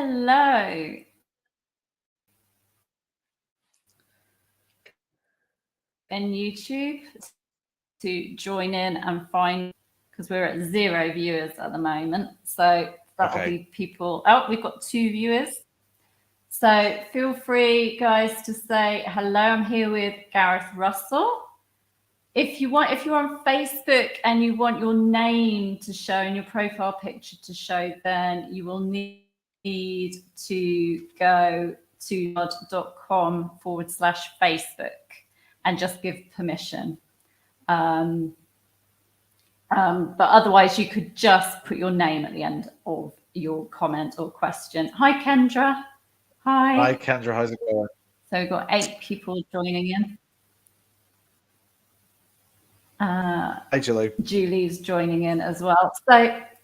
Hello. And YouTube to join in and find, because we're at 0 viewers at the moment. So that'll be people. Oh, we've got 2 viewers. So feel free, guys, to say hello. I'm here with Gareth Russell. If you're on Facebook and you want your name to show and your profile picture to show, then you will need to go to god.com/Facebook and just give permission. But otherwise, you could just put your name at the end of your comment or question. Hi, Kendra. Hi, Kendra. How's it going? So we've got 8 people joining in. Hi, Julie. Julie's joining in as well.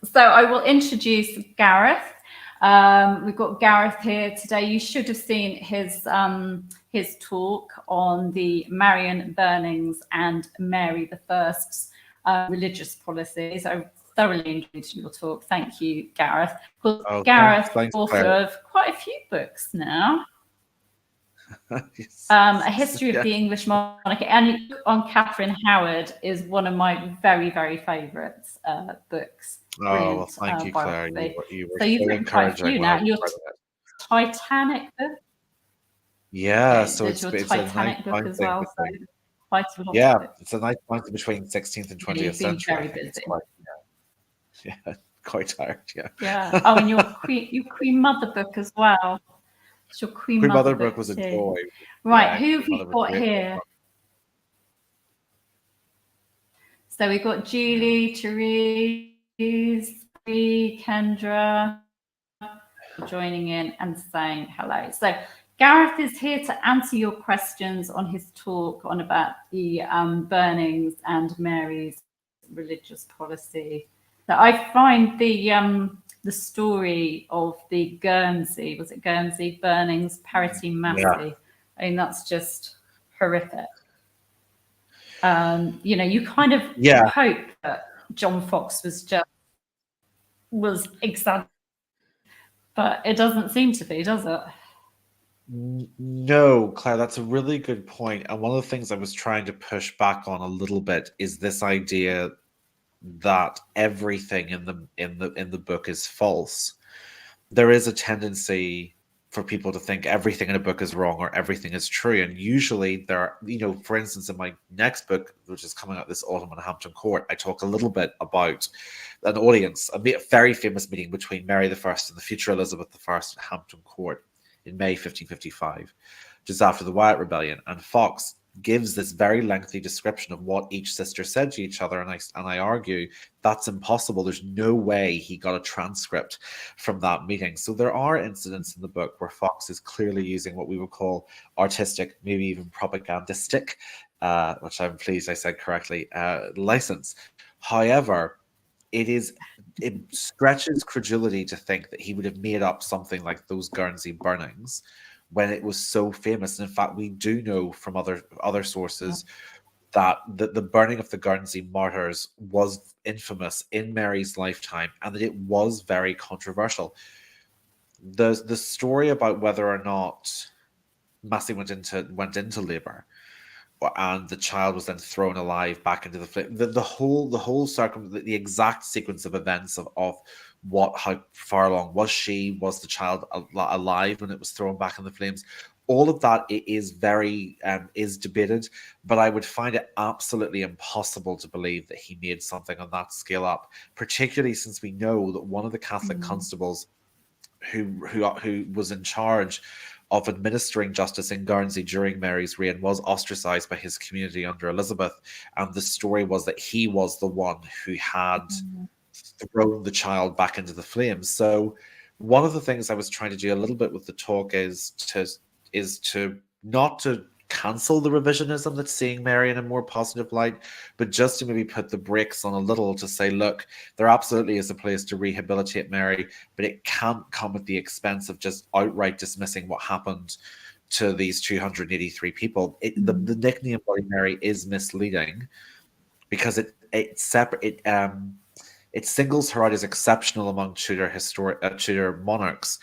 So I will introduce Gareth. We've got Gareth here today. You should have seen his talk on the Marian burnings and Mary I's religious policies. I thoroughly enjoyed your talk. Thank you, Gareth. Gareth, author of quite a few books now. Yes. A History of the English Monarchy, and on Catherine Howard is one of my very, very favourite books. Oh, well, thank you, Claire. You were so you've written quite a few now. Your Titanic book. Yeah, so it's your Titanic book as well. So quite a lot. Yeah, it's a nice point between 16th and 20th century. Very busy. Yeah, quite tired. Yeah. Yeah. Oh, and your Queen Mother book as well. It's your Queen Mother book was a joy. Right, who have we got here? So we've got Julie, Therese, Kendra joining in and saying hello. So Gareth is here to answer your questions on his talk on about the burnings and Mary's religious policy. So I find the story of the Guernsey, was it Guernsey burnings, Parity Massey? Yeah. I mean, that's just horrific. You kind of hope that John Fox was exaggerated, but it doesn't seem to be, does it? No, Claire, that's a really good point. And one of the things I was trying to push back on a little bit is this idea that everything in the book is false. There is a tendency for people to think everything in a book is wrong or everything is true, and usually there are, for instance, in my next book, which is coming out this autumn in Hampton Court, I talk a little bit about an audience, a very famous meeting between Mary I and the future Elizabeth I at Hampton Court in May 1555, just after the Wyatt Rebellion, and Fox gives this very lengthy description of what each sister said to each other, and I argue that's impossible. There's no way he got a transcript from that meeting. So there are incidents in the book where Fox is clearly using what we would call artistic, maybe even propagandistic, which I'm pleased I said correctly, license. However, it stretches credulity to think that he would have made up something like those Guernsey burnings when it was so famous. And in fact, we do know from other sources that the burning of the Guernsey martyrs was infamous in Mary's lifetime, and that it was very controversial. The story about whether or not Massey went into labor and the child was then thrown alive back into the flame, the exact sequence of events of how far along was the child alive when it was thrown back in the flames, all of that is very is debated, but I would find it absolutely impossible to believe that he made something on that scale up, particularly since we know that one of the Catholic constables who was in charge of administering justice in Guernsey during Mary's reign was ostracized by his community under Elizabeth, and the story was that he was the one who had thrown the child back into the flames. So one of the things I was trying to do a little bit with the talk is to not to cancel the revisionism that's seeing Mary in a more positive light, but just to maybe put the brakes on a little to say, look, there absolutely is a place to rehabilitate Mary, but it can't come at the expense of just outright dismissing what happened to these 283 people. The nickname Bloody Mary is misleading because it singles her out as exceptional among Tudor monarchs,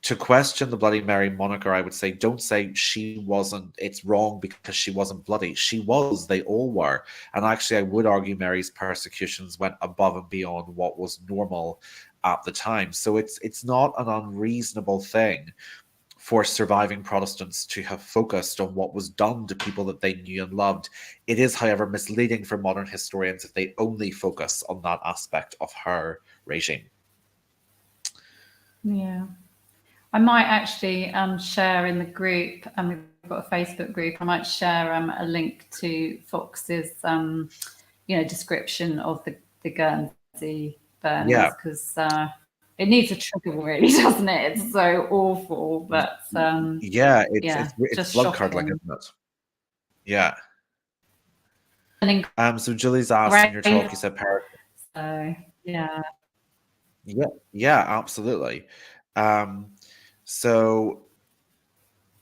to question the Bloody Mary moniker, I would say, don't say she wasn't, it's wrong because she wasn't bloody. She was, they all were. And actually, I would argue Mary's persecutions went above and beyond what was normal at the time. So it's not an unreasonable thing for surviving Protestants to have focused on what was done to people that they knew and loved. It is, however, misleading for modern historians if they only focus on that aspect of her regime. Yeah. I might actually share in the group, and we've got a Facebook group. I might share a link to Fox's, description of the Guernsey burnings, because it needs a trigger, really, doesn't it? It's so awful, but it's blood curdling, isn't it? Yeah. So Julie's asked in your talk, you said parrot. So yeah. Yeah, absolutely. So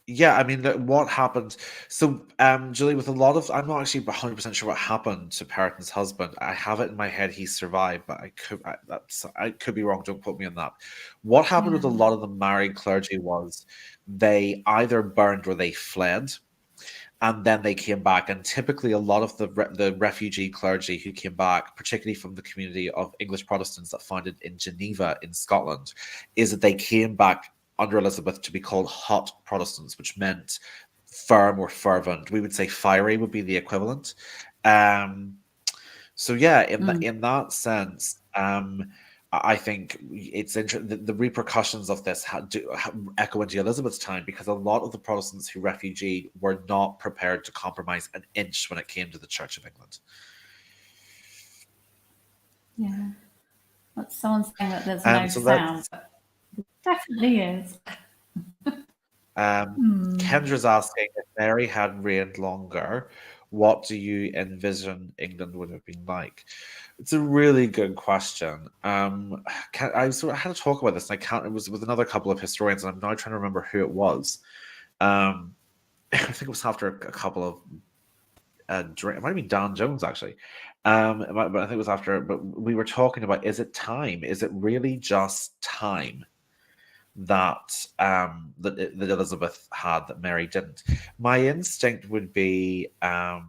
yeah, I mean, what happened? So, Julie, with a lot of, I'm not actually 100% sure what happened to Perrotin's husband. I have it in my head he survived, but I could be wrong. Don't quote me on that. What happened with a lot of the married clergy was they either burned or they fled, and then they came back. And typically, a lot of the refugee clergy who came back, particularly from the community of English Protestants that founded in Geneva in Scotland, is that they came back under Elizabeth to be called hot Protestants, which meant firm or fervent. We would say fiery would be the equivalent. So yeah, in that sense, I think it's interesting. The repercussions of this echo into Elizabeth's time, because a lot of the Protestants who refugeed were not prepared to compromise an inch when it came to the Church of England. Yeah, but someone's saying that there's no sound. Definitely is. Kendra's asking, if Mary had reigned longer, what do you envision England would have been like? It's a really good question. I sort of had to talk about this, and I can't. It was with another couple of historians, and I'm now trying to remember who it was. I think it was after a couple of it might have been Dan Jones, actually. But I think it was after. But we were talking about: is it time? Is it really just time that that Elizabeth had that Mary didn't? My instinct would be Kendra,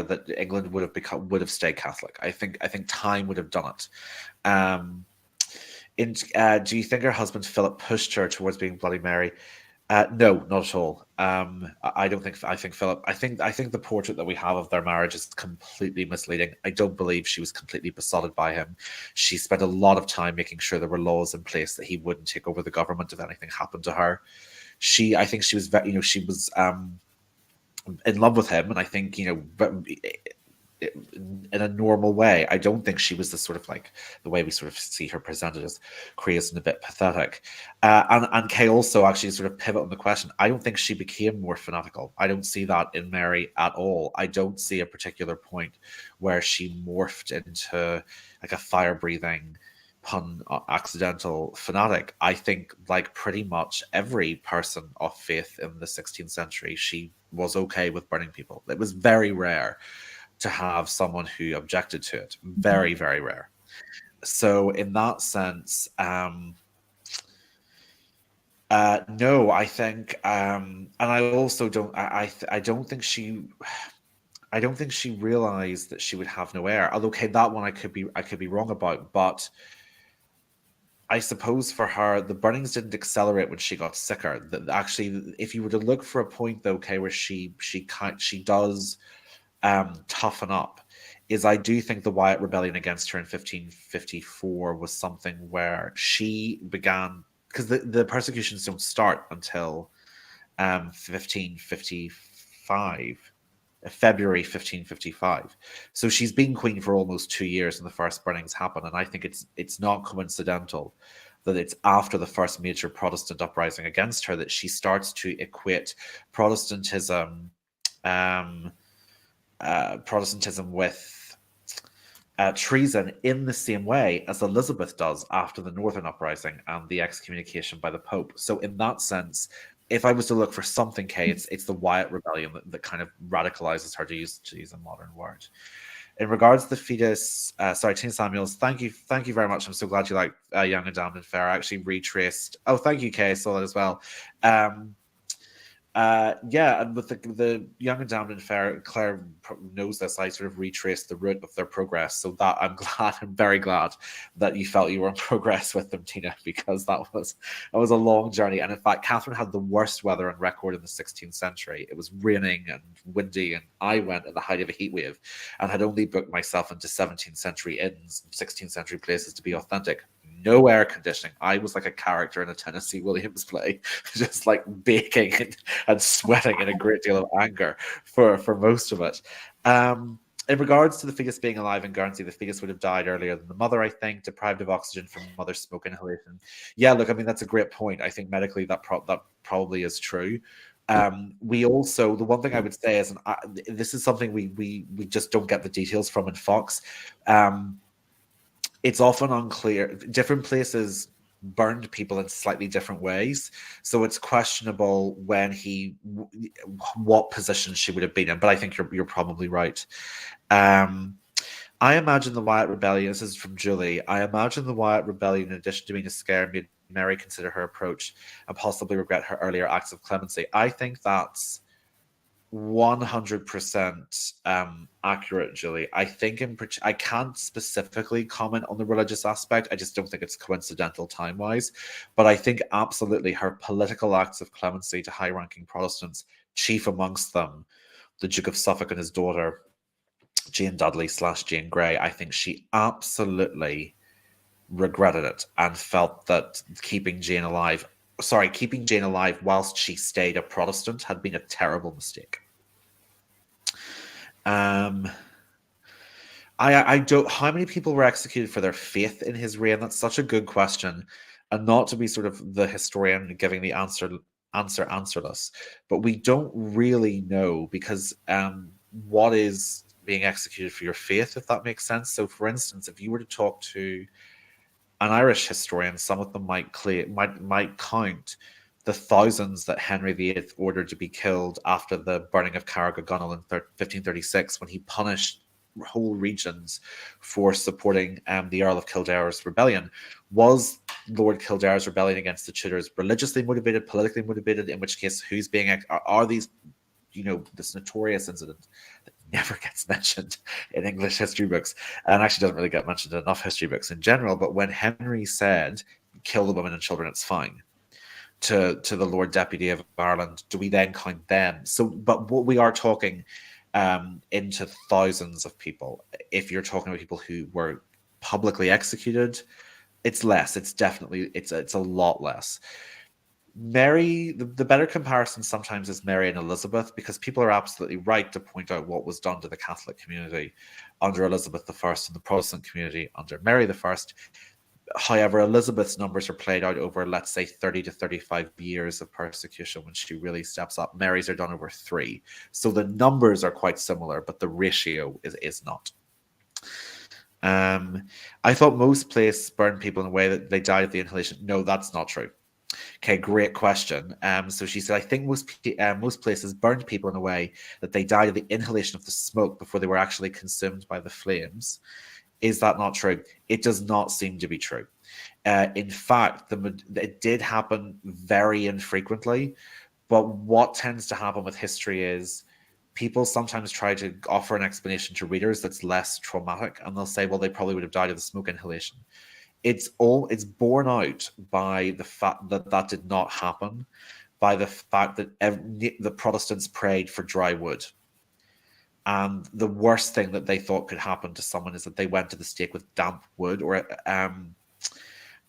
that England would have stayed Catholic. I think time would have done it. Do you think her husband Philip pushed her towards being Bloody Mary? No, not at all. I don't think. I think Philip. I think the portrait that we have of their marriage is completely misleading. I don't believe she was completely besotted by him. She spent a lot of time making sure there were laws in place that he wouldn't take over the government if anything happened to her. I think she was, she was in love with him, and I think, in a normal way. I don't think she was the sort of, like, the way we sort of see her presented as crazy and a bit pathetic. And Kay also actually sort of pivot on the question. I don't think she became more fanatical. I don't see that in Mary at all. I don't see a particular point where she morphed into like a fire-breathing, accidental fanatic. I think, like pretty much every person of faith in the 16th century, she was okay with burning people. It was very rare to have someone who objected to it. Very, very rare. So in that sense, no, I think, and I also don't. I don't think she. I don't think she realized that she would have no heir. Although, okay, that one I could be wrong about, but I suppose for her, the burnings didn't accelerate when she got sicker. Actually, if you were to look for a point, though, okay, where she does toughen up, is I do think the Wyatt rebellion against her in 1554 was something where she began, because the persecutions don't start until 1555. February 1555. So she's been queen for almost 2 years when the first burnings happen, and I think it's not coincidental that it's after the first major Protestant uprising against her that she starts to equate Protestantism with treason in the same way as Elizabeth does after the Northern Uprising and the excommunication by the Pope. So in that sense, if I was to look for something, Kay, it's the Wyatt rebellion that kind of radicalizes her, to use a modern word. In regards to the fetus, sorry, Tina Samuels, thank you very much. I'm so glad you like Young and Damned and Fair. I actually retraced. Oh, thank you, Kay. I saw that as well. Yeah, and with the Young and Damned and Fair, Claire knows this. I sort of retraced the route of their progress, so that I'm very glad that you felt you were in progress with them, Tina, because that was a long journey. And in fact, Catherine had the worst weather on record in the 16th century. It was raining and windy, and I went at the height of a heat wave, and had only booked myself into 17th century inns, 16th century places to be authentic. No air conditioning. I was like a character in a Tennessee Williams play, just like baking and sweating in a great deal of anger for most of it. In regards to the fetus being alive in Guernsey, the fetus would have died earlier than the mother, I think, deprived of oxygen from mother's smoke inhalation. Yeah, look, I mean, that's a great point. I think medically that probably is true. We also, the one thing I would say is, and this is something we just don't get the details from in Fox. It's often unclear. Different places burned people in slightly different ways, so it's questionable what position she would have been in. But I think you're probably right. I imagine the Wyatt Rebellion. This is from Julie. I imagine the Wyatt Rebellion, in addition to being a scare, made Mary consider her approach and possibly regret her earlier acts of clemency. I think that's 100% accurate, Julie. I think I can't specifically comment on the religious aspect. I just don't think it's coincidental time-wise. But I think absolutely her political acts of clemency to high-ranking Protestants, chief amongst them, the Duke of Suffolk and his daughter, Jane Dudley / Jane Grey, I think she absolutely regretted it and felt that keeping Jane alive whilst she stayed a Protestant had been a terrible mistake. I don't. How many people were executed for their faith in his reign? That's such a good question, and not to be sort of the historian giving the answerless, but we don't really know because what is being executed for your faith, if that makes sense. So, for instance, if you were to talk to an Irish historian, some of them might count the thousands that Henry VIII ordered to be killed after the burning of Carrigagunnel in 1536, when he punished whole regions for supporting the Earl of Kildare's rebellion. Was Lord Kildare's rebellion against the Tudors religiously motivated, politically motivated? In which case, who's being are these, this notorious incident that never gets mentioned in English history books, and actually doesn't really get mentioned in enough history books in general. But when Henry said, "Kill the women and children, it's fine," to the Lord Deputy of Ireland, do we then count them? So, but what we are talking into thousands of people. If you're talking about people who were publicly executed, it's less. It's definitely it's a lot less. Mary, the better comparison sometimes is Mary and Elizabeth, because people are absolutely right to point out what was done to the Catholic community under Elizabeth I and the Protestant community under Mary I. However, Elizabeth's numbers are played out over, let's say, 30 to 35 years of persecution when she really steps up. Mary's are done over 3. So the numbers are quite similar, but the ratio is not. I thought most places burned people in a way that they died of the inhalation. No, that's not true. Okay, great question. So she said, I think most places burned people in a way that they died of the inhalation of the smoke before they were actually consumed by the flames. Is that not true? It does not seem to be true. In fact, it did happen very infrequently. But what tends to happen with history is people sometimes try to offer an explanation to readers that's less traumatic, and they'll say, well, they probably would have died of the smoke inhalation. It's borne out by the fact that did not happen, by the fact that the Protestants prayed for dry wood. And the worst thing that they thought could happen to someone is that they went to the stake with damp wood,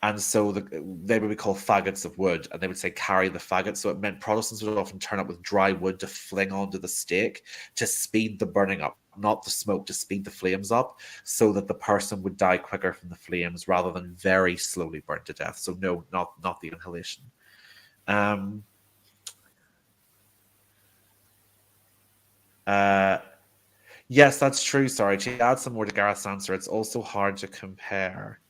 and so they would be called faggots of wood, and they would say carry the faggots. So it meant Protestants would often turn up with dry wood to fling onto the stake to speed the burning up, not the smoke, to speed the flames up, so that the person would die quicker from the flames rather than very slowly burn to death. So no, not the inhalation. Yes, that's true. Sorry, to add some more to Gareth's answer, it's also hard to compare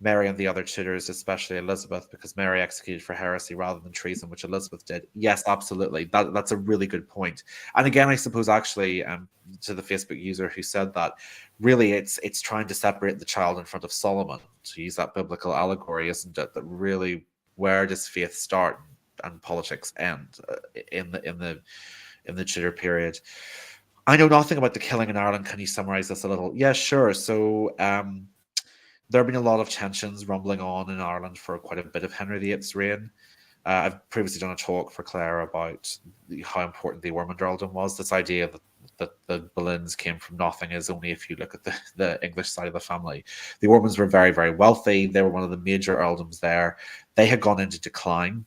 Mary and the other tutors, especially Elizabeth, because Mary executed for heresy rather than treason, which Elizabeth did. Yes, absolutely. That's a really good point. And again, I suppose actually, to the Facebook user who said that, really it's trying to separate the child in front of Solomon, to use that biblical allegory, isn't it? That really, where does faith start and politics end in the Tudor period? I know nothing about the killing in Ireland. Can you summarize this a little? Yeah, sure. So there have been a lot of tensions rumbling on in Ireland for quite a bit of Henry VIII's reign. I've previously done a talk for Claire about how important the Ormond earldom was. This idea that the Boleyns came from nothing is only if you look at the English side of the family. The Ormonds were very, very wealthy. They were one of the major earldoms there. They had gone into decline,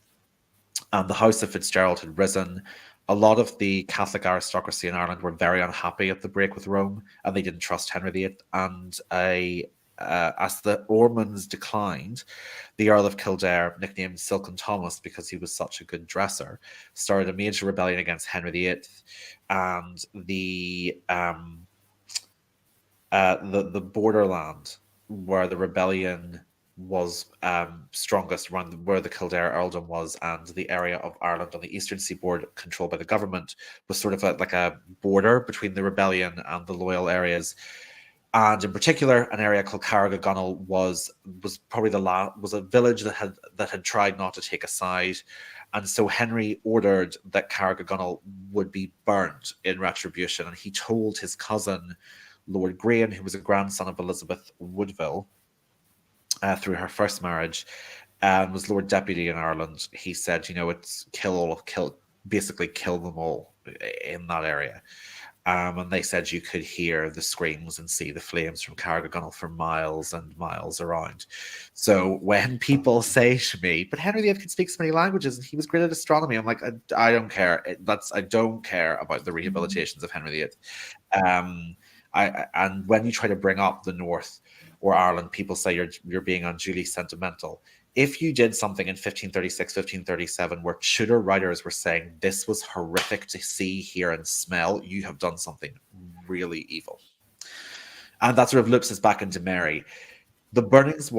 and the House of Fitzgerald had risen. A lot of the Catholic aristocracy in Ireland were very unhappy at the break with Rome, and they didn't trust Henry VIII. And as the Ormonds declined, the Earl of Kildare, nicknamed Silken Thomas because he was such a good dresser, started a major rebellion against Henry VIII, and the borderland where the rebellion was strongest, around where the Kildare earldom was, and the area of Ireland on the eastern seaboard controlled by the government was sort of like a border between the rebellion and the loyal areas. And in particular, an area called Carrigagunnel was probably was a village that had tried not to take a side, and so Henry ordered that Carrigagunnel would be burnt in retribution. And he told his cousin, Lord Graham, who was a grandson of Elizabeth Woodville through her first marriage, and was Lord Deputy in Ireland. He said, it's basically kill them all in that area. And they said you could hear the screams and see the flames from Carrigagunnel for miles and miles around. So when people say to me, but Henry VIII could speak so many languages and he was great at astronomy, I'm like, I don't care. I don't care about the rehabilitations of Henry VIII. And when you try to bring up the North or Ireland, people say you're being unduly sentimental. If you did something in 1536, 1537, where Tudor writers were saying this was horrific to see, hear, and smell, you have done something really evil. And that sort of loops us back into Mary. The burnings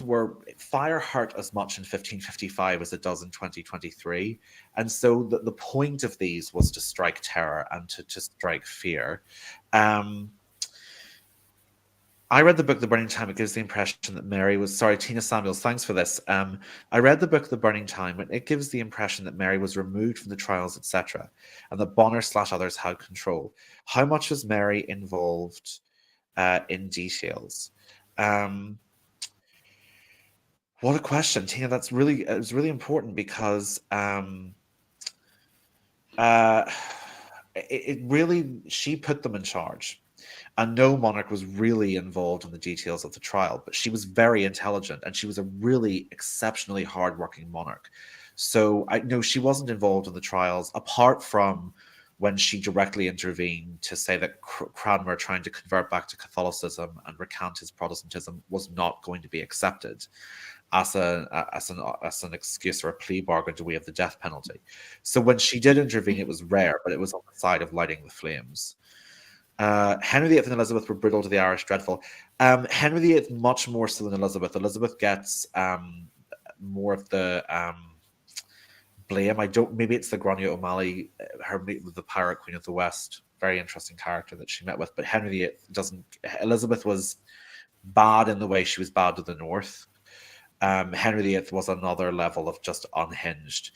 were fire hurt as much in 1555 as it does in 2023. And so the point of these was to strike terror and to strike fear. I read the book The Burning Time. It gives the impression that Mary was... Sorry, Tina Samuels, thanks for this. I read the book The Burning Time, and it gives the impression that Mary was removed from the trials, etc., and that Bonner/others had control. How much was Mary involved in details? What a question, Tina. It's really important because she put them in charge. And no monarch was really involved in the details of the trial, but she was very intelligent and she was a really exceptionally hardworking monarch. So I know she wasn't involved in the trials, apart from when she directly intervened to say that Cranmer trying to convert back to Catholicism and recant his Protestantism was not going to be accepted as an excuse or a plea bargain to waive the death penalty. So when she did intervene, it was rare, but it was on the side of lighting the flames. Henry VIII and Elizabeth were brutal to the Irish, dreadful. Henry VIII much more so than Elizabeth. Elizabeth gets more of the blame. Maybe it's the Grania O'Malley, the pirate queen of the West, very interesting character that she met with. But Henry VIII doesn't. Elizabeth was bad in the way she was bad to the North. Henry VIII was another level of just unhinged.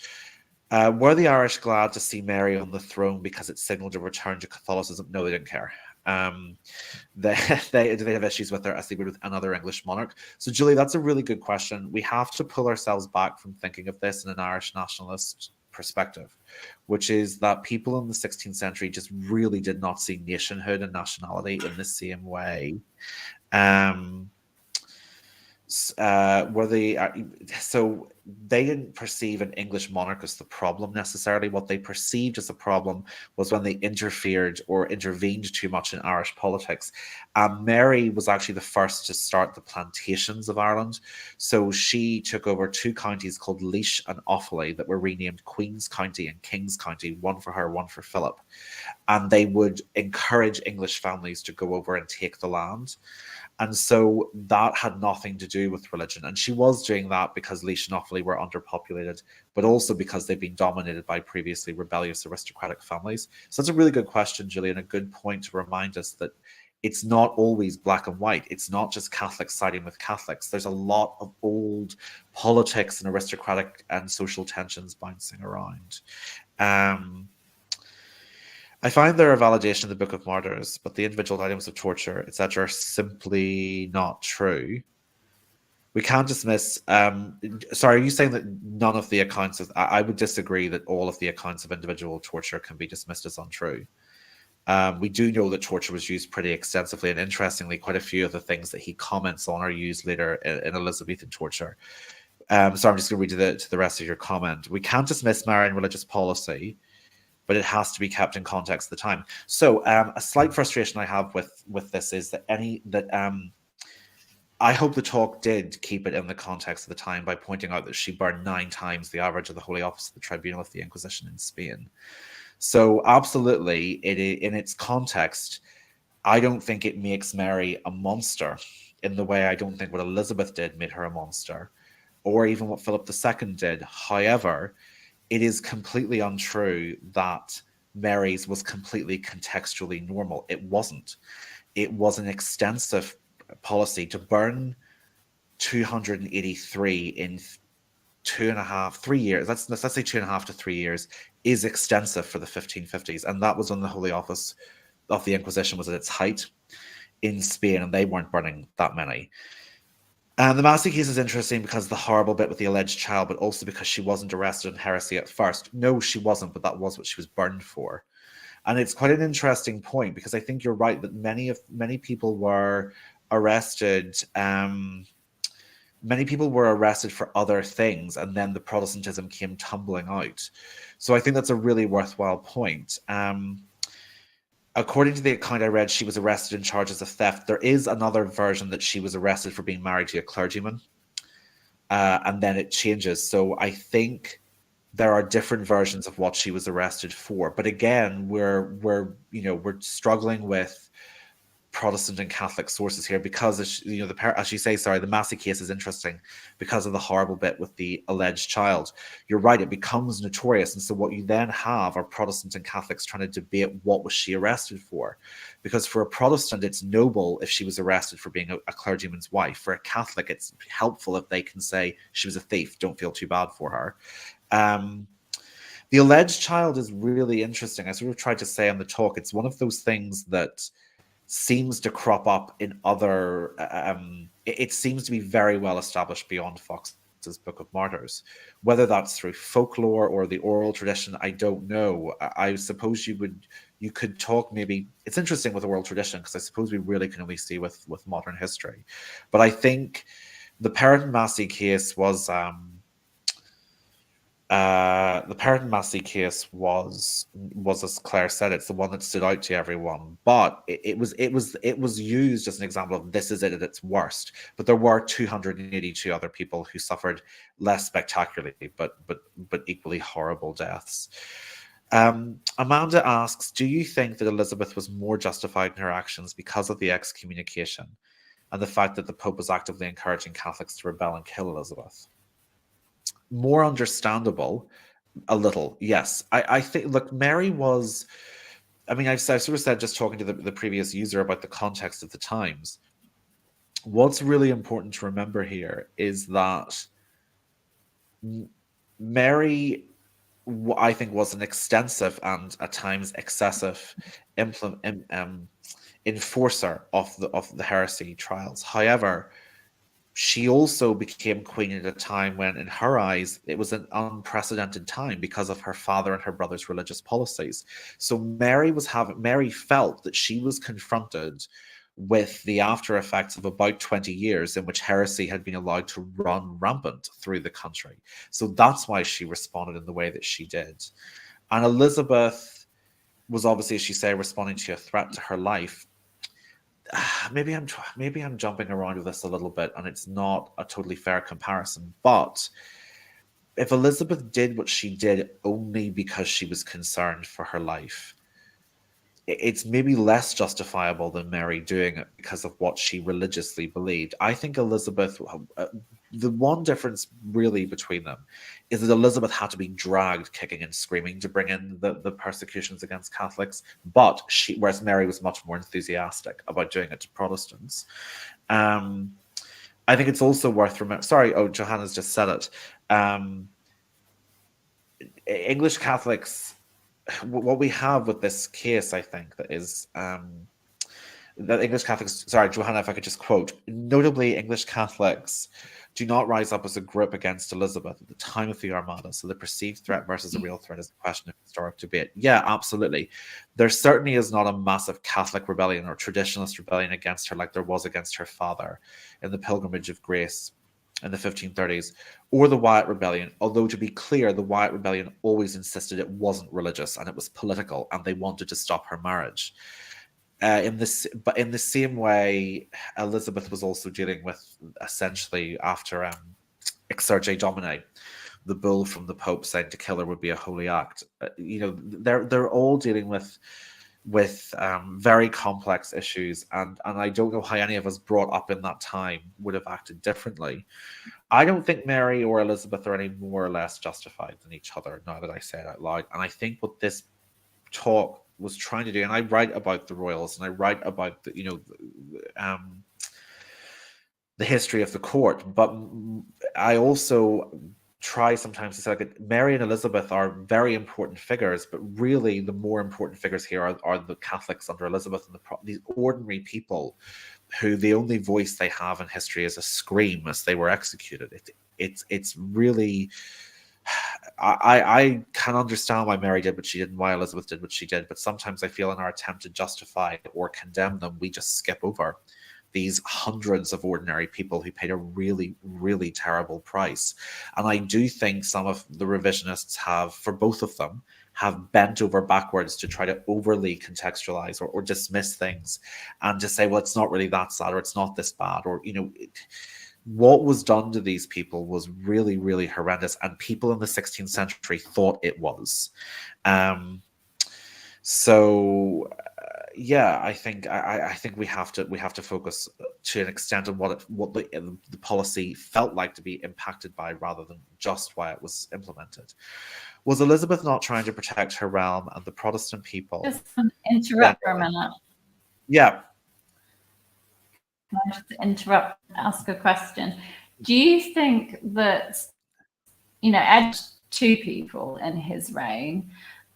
Were the Irish glad to see Mary on the throne because it signaled a return to Catholicism? No, they didn't care. They have issues with her as they would with another English monarch. So, Julie, that's a really good question. We have to pull ourselves back from thinking of this in an Irish nationalist perspective, which is that people in the 16th century just really did not see nationhood and nationality in the same way. So they didn't perceive an English monarch as the problem necessarily. What they perceived as a problem was when they interfered or intervened too much in Irish politics. Mary was actually the first to start the plantations of Ireland. So she took over two counties called Laois and Offaly that were renamed Queen's County and King's County, one for her, one for Philip. And they would encourage English families to go over and take the land. And so that had nothing to do with religion. And she was doing that because Laois and Offaly were underpopulated, but also because they've been dominated by previously rebellious aristocratic families. So that's a really good question, Julie, and a good point to remind us that it's not always black and white. It's not just Catholics siding with Catholics. There's a lot of old politics and aristocratic and social tensions bouncing around. I find there a validation in the Book of Martyrs, but the individual items of torture, etc., are simply not true. We can't dismiss. Sorry, are you saying that none of the accounts of? I would disagree that all of the accounts of individual torture can be dismissed as untrue. We do know that torture was used pretty extensively, and interestingly, quite a few of the things that he comments on are used later in Elizabethan torture. So I'm just going to read to the rest of your comment. We can't dismiss Marian religious policy, but it has to be kept in context of the time. So a slight frustration I have with this is that I hope the talk did keep it in the context of the time by pointing out that she burned 9 times the average of the Holy Office of the Tribunal of the Inquisition in Spain. So absolutely, in its context, I don't think it makes Mary a monster in the way I don't think what Elizabeth did made her a monster, or even what Philip II did. However, it is completely untrue that Mary's was completely contextually normal. It wasn't. It was an extensive policy to burn 283 in 3 years. Let's say 2.5 to 3 years is extensive for the 1550s, and that was when the Holy Office of the Inquisition was at its height in Spain, and they weren't burning that many. And the Massey case is interesting because of the horrible bit with the alleged child, but also because she wasn't arrested on heresy at first. No, she wasn't, but that was what she was burned for. And it's quite an interesting point because I think you're right that many people were arrested. Many people were arrested for other things, and then the Protestantism came tumbling out. So I think that's a really worthwhile point. According to the account I read, she was arrested in charges of theft. There is another version that she was arrested for being married to a clergyman, and then it changes. So I think there are different versions of what she was arrested for. But again, we're struggling with Protestant and Catholic sources here because, as you say, the Massey case is interesting because of the horrible bit with the alleged child. You're right; it becomes notorious, and so what you then have are Protestants and Catholics trying to debate what was she arrested for, because for a Protestant, it's noble if she was arrested for being a clergyman's wife. For a Catholic, it's helpful if they can say she was a thief. Don't feel too bad for her. The alleged child is really interesting. I sort of tried to say on the talk, it's one of those things that seems to crop up in other it seems to be very well established beyond Fox's Book of Martyrs. Whether that's through folklore or the oral tradition, I don't know. I suppose you could talk, maybe it's interesting with oral tradition because I suppose we really can only see with modern history. But I think the Perrotin Massey case was the Perrotin Massey case was, as Claire said, it's the one that stood out to everyone. But it was used as an example of this is it at its worst. But there were 282 other people who suffered less spectacularly, but equally horrible deaths. Amanda asks, do you think that Elizabeth was more justified in her actions because of the excommunication and the fact that the Pope was actively encouraging Catholics to rebel and kill Elizabeth? More understandable, a little, yes. I think, look, Mary was, I've sort of said, just talking to the previous user about the context of the times, what's really important to remember here is that Mary, I think, was an extensive and at times excessive enforcer of the heresy trials. However, she also became queen at a time when, in her eyes, it was an unprecedented time because of her father and her brother's religious policies. So Mary felt that she was confronted with the after effects of about 20 years in which heresy had been allowed to run rampant through the country. So that's why she responded in the way that she did. And Elizabeth was obviously, as she said, responding to a threat to her life. Maybe I'm jumping around with this a little bit, and it's not a totally fair comparison. But if Elizabeth did what she did only because she was concerned for her life, it's maybe less justifiable than Mary doing it because of what she religiously believed. I think Elizabeth, the one difference really between them is that Elizabeth had to be dragged kicking and screaming to bring in the persecutions against Catholics, but whereas Mary was much more enthusiastic about doing it to Protestants. I think it's also worth remembering. Sorry, Johanna's just said it. English Catholics, what we have with this case, I think, that is that English Catholics, sorry, Johanna, if I could just quote, notably, English Catholics do not rise up as a group against Elizabeth at the time of the Armada, so the perceived threat versus a real threat is a question of historic debate. Yeah, absolutely. There certainly is not a massive Catholic rebellion or traditionalist rebellion against her like there was against her father in the Pilgrimage of Grace in the 1530s, or the Wyatt Rebellion, although to be clear, the Wyatt Rebellion always insisted it wasn't religious and it was political, and they wanted to stop her marriage. But in the same way, Elizabeth was also dealing with, essentially, after Exsurge Domine, the bull from the Pope saying to kill her would be a holy act. They're all dealing with very complex issues, and I don't know how any of us brought up in that time would have acted differently. I don't think Mary or Elizabeth are any more or less justified than each other, now that I say it out loud. And I think what this talk was trying to do, and I write about the royals and I write about the history of the court, but I also try sometimes to say that Mary and Elizabeth are very important figures, but really the more important figures here are the Catholics under Elizabeth and these ordinary people who the only voice they have in history is a scream as they were executed. It's really, I can understand why Mary did what she did and why Elizabeth did what she did, but sometimes I feel in our attempt to justify or condemn them, we just skip over these hundreds of ordinary people who paid a really, really terrible price. And I do think some of the revisionists have, for both of them, have bent over backwards to try to overly contextualize or dismiss things and to say, well, it's not really that sad, or it's not this bad, or, what was done to these people was really, really horrendous, and people in the 16th century thought it was. Yeah, I think we have to focus to an extent on what the policy felt like to be impacted by, rather than just why it was implemented. Was Elizabeth not trying to protect her realm and the Protestant people? Just interrupt for a minute. Yeah. Can I just interrupt and ask a question? Do you think that, Ed, two people in his reign,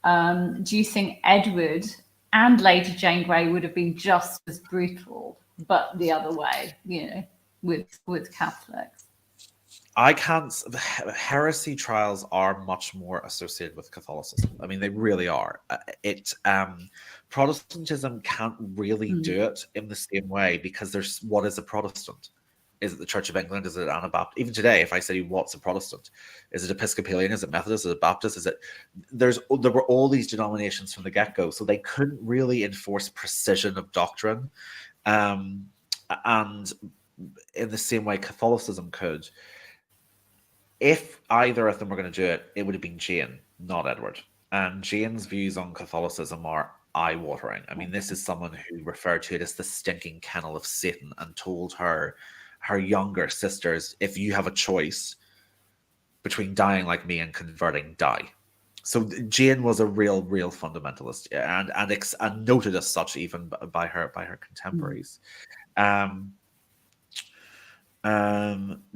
do you think Edward and Lady Jane Grey would have been just as brutal, but the other way, with Catholics? I can't. Heresy trials are much more associated with Catholicism. I mean, they really are. Protestantism can't really do it in the same way, because there's, what is a Protestant? Is it the Church of England? Is it Anabaptist? Even today, if I say what's a Protestant, is it Episcopalian? Is it Methodist? Is it Baptist? There were all these denominations from the get-go, so they couldn't really enforce precision of doctrine, and in the same way Catholicism could. If either of them were going to do it, it would have been Jane, not Edward. And Jane's views on Catholicism are eye-watering. I mean, this is someone who referred to it as the stinking kennel of Satan, and told her younger sisters, if you have a choice between dying like me and converting, die. So Jane was a real fundamentalist, and noted as such even by her contemporaries.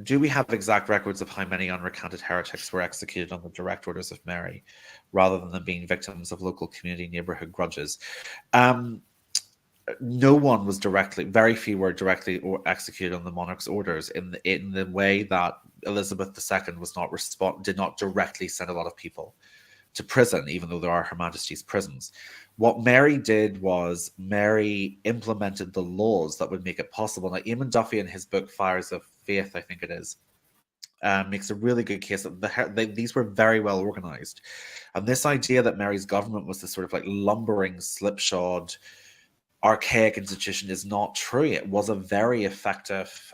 Do we have exact records of how many unrecanted heretics were executed on the direct orders of Mary, rather than them being victims of local community neighborhood grudges? No one was very few were directly or executed on the monarch's orders in the way that Elizabeth II did not directly send a lot of people to prison, even though there are Her Majesty's prisons. What Mary did was Mary implemented the laws that would make it possible. Now, Eamon Duffy, in his book Fires of Faith, I think it is, makes a really good case that these were very well organized. And this idea that Mary's government was this sort of like lumbering, slipshod, archaic institution is not true. It was a very effective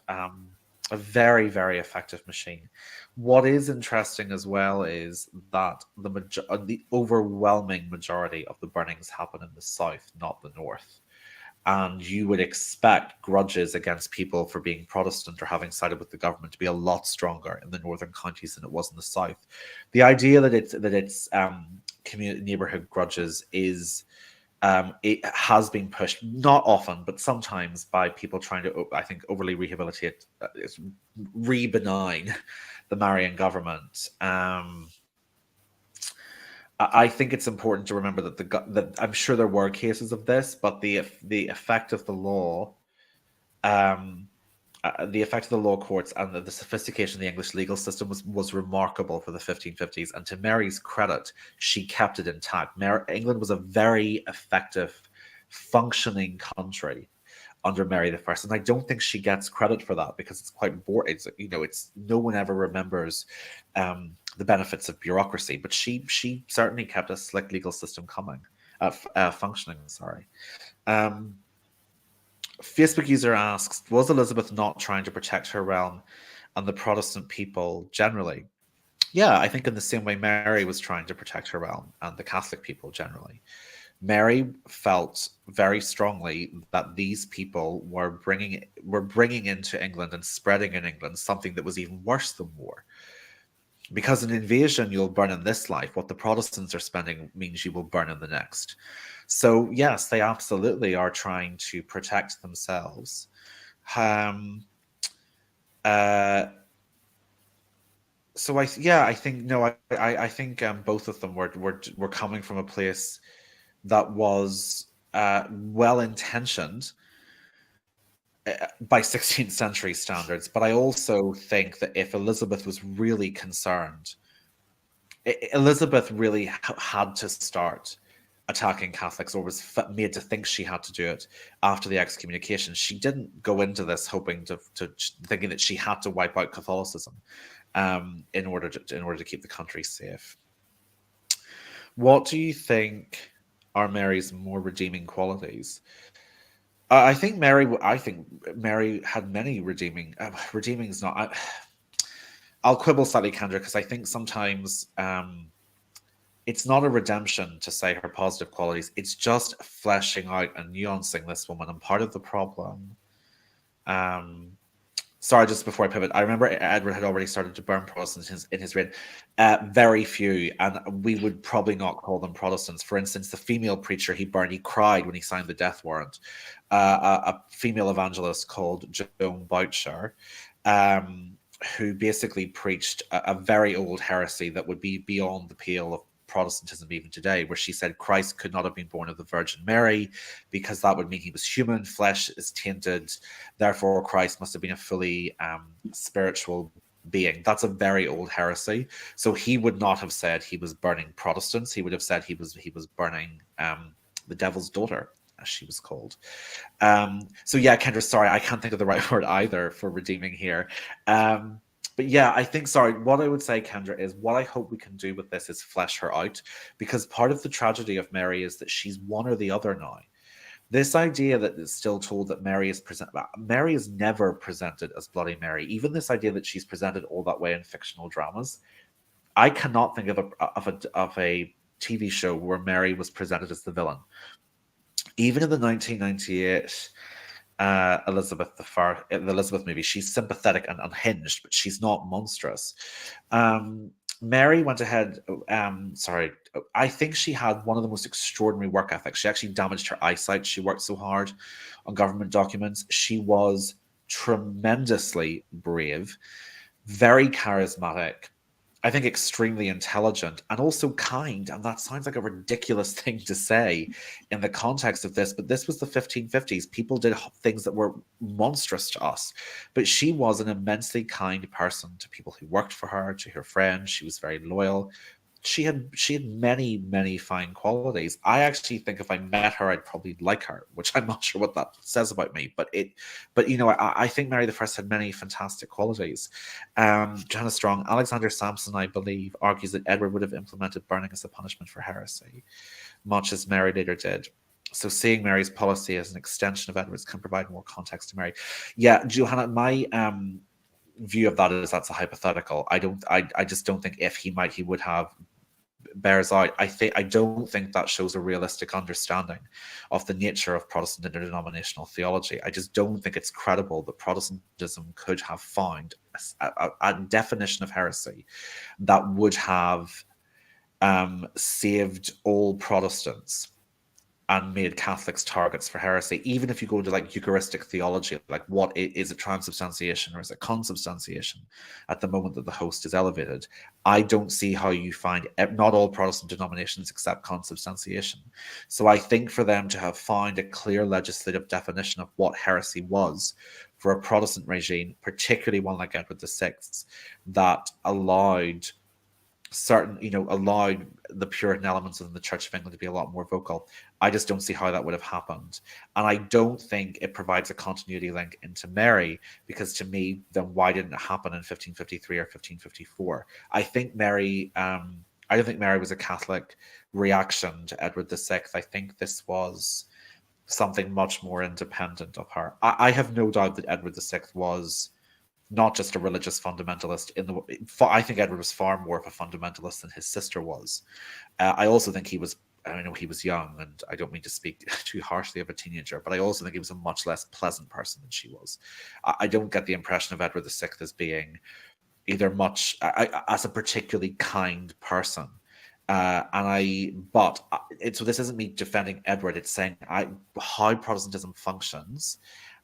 A very, very effective machine. What is interesting as well is that the overwhelming majority of the burnings happen in the south, not the north. And you would expect grudges against people for being Protestant or having sided with the government to be a lot stronger in the northern counties than it was in the south. The idea that it's community neighborhood grudges is it has been pushed, not often, but sometimes by people trying to, I think, overly rehabilitate, re-benign the Marian government. I think it's important to remember that that I'm sure there were cases of this, but the effect of the law, the effect of the law courts and the sophistication of the English legal system was remarkable for the 1550s. And to Mary's credit, she kept it intact. England was a very effective, functioning country under Mary I, and I don't think she gets credit for that because it's quite boring. It's, you know, it's no one ever remembers the benefits of bureaucracy, but she certainly kept a slick legal system functioning. Sorry. Facebook user asks, was Elizabeth not trying to protect her realm and the Protestant people generally? Yeah, I think in the same way Mary was trying to protect her realm and the Catholic people generally. Mary felt very strongly that these people were bringing into England and spreading in England something that was even worse than war. Because an invasion you'll burn in this life, what the Protestants are spending means you will burn in the next. So yes, they absolutely are trying to protect themselves. So I think both of them were coming from a place that was well intentioned by 16th century standards, but I also think that if Elizabeth was really concerned, Elizabeth really had to start attacking Catholics, or was made to think she had to do it after the excommunication. She didn't go into this hoping to thinking that she had to wipe out Catholicism in order to keep the country safe. What do you think are Mary's more redeeming qualities? I think Mary had many redeeming. Redeeming is not. I'll quibble slightly, Kendra, because I think sometimes it's not a redemption to say her positive qualities. It's just fleshing out and nuancing this woman. And part of the problem. Sorry, just before I pivot, I remember Edward had already started to burn Protestants in his reign. Very few, and we would probably not call them Protestants. For instance, the female preacher he burned, he cried when he signed the death warrant. A female evangelist called Joan Boucher, who basically preached a very old heresy that would be beyond the pale of Protestantism even today, where she said Christ could not have been born of the Virgin Mary because that would mean he was human, flesh is tainted, therefore Christ must have been a fully spiritual being. That's a very old heresy. So he would not have said he was burning Protestants. He would have said he was burning the devil's daughter, as she was called. So yeah, Kendra, sorry, I can't think of the right word either for redeeming here. But yeah, I think, sorry, what I would say, Kendra, is what I hope we can do with this is flesh her out, because part of the tragedy of Mary is that she's one or the other now. This idea that it's still told that Mary is never presented as Bloody Mary. Even this idea that she's presented all that way in fictional dramas, I cannot think of a TV show where Mary was presented as the villain. Even in the 1998 the Elizabeth movie, she's sympathetic and unhinged, but she's not monstrous. Mary went ahead. I think she had one of the most extraordinary work ethics. She actually damaged her eyesight. She worked so hard on government documents. She was tremendously brave, very charismatic, I think extremely intelligent, and also kind. And that sounds like a ridiculous thing to say in the context of this, but this was the 1550s. People did things that were monstrous to us, but she was an immensely kind person to people who worked for her, to her friends. She was very loyal. She had many fine qualities. I actually think if I met her, I'd probably like her, which I'm not sure what that says about me. But you know, I think Mary I had many fantastic qualities. Joanna Strong, Alexander Sampson, I believe, argues that Edward would have implemented burning as a punishment for heresy, much as Mary later did. So seeing Mary's policy as an extension of Edward's can provide more context to Mary. Yeah, Johanna, view of that is that's a hypothetical. I just don't think if he would have bears out. I don't think that shows a realistic understanding of the nature of Protestant interdenominational theology. I just don't think it's credible that Protestantism could have found a definition of heresy that would have saved all Protestants and made Catholics targets for heresy. Even if you go to like Eucharistic theology, like what is it, transubstantiation or is it consubstantiation at the moment that the host is elevated? I don't see how you find, not all Protestant denominations accept consubstantiation. So I think for them to have found a clear legislative definition of what heresy was for a Protestant regime, particularly one like Edward VI, that allowed allowed the Puritan elements within the Church of England to be a lot more vocal. I just don't see how that would have happened. And I don't think it provides a continuity link into Mary, because to me, then why didn't it happen in 1553 or 1554? I think Mary, I don't think Mary was a Catholic reaction to Edward VI. I think this was something much more independent of her. I have no doubt that Edward VI was not just a religious fundamentalist. I think Edward was far more of a fundamentalist than his sister was. I also think he was, I know he was young, and I don't mean to speak too harshly of a teenager, but I also think he was a much less pleasant person than she was. I don't get the impression of Edward VI as being either as a particularly kind person. So this isn't me defending Edward. It's saying how Protestantism functions.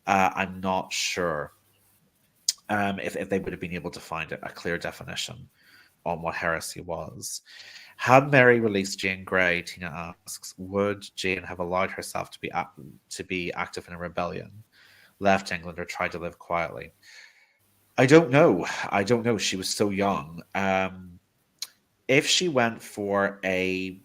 I'm not sure. If they would have been able to find a clear definition on what heresy was. Had Mary released Jane Grey, Tina asks, would Jane have allowed herself to be active in a rebellion, left England, or tried to live quietly? I don't know. She was so young. If she went for a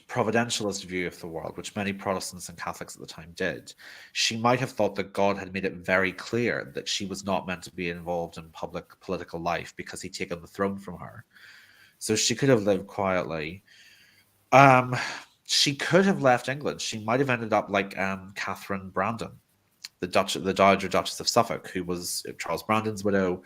providentialist view of the world, which many Protestants and Catholics at the time did, she might have thought that God had made it very clear that she was not meant to be involved in public political life because he'd taken the throne from her. So she could have lived quietly. She could have left England. She might have ended up like Catherine Brandon, the Dowager Duchess of Suffolk, who was Charles Brandon's widow.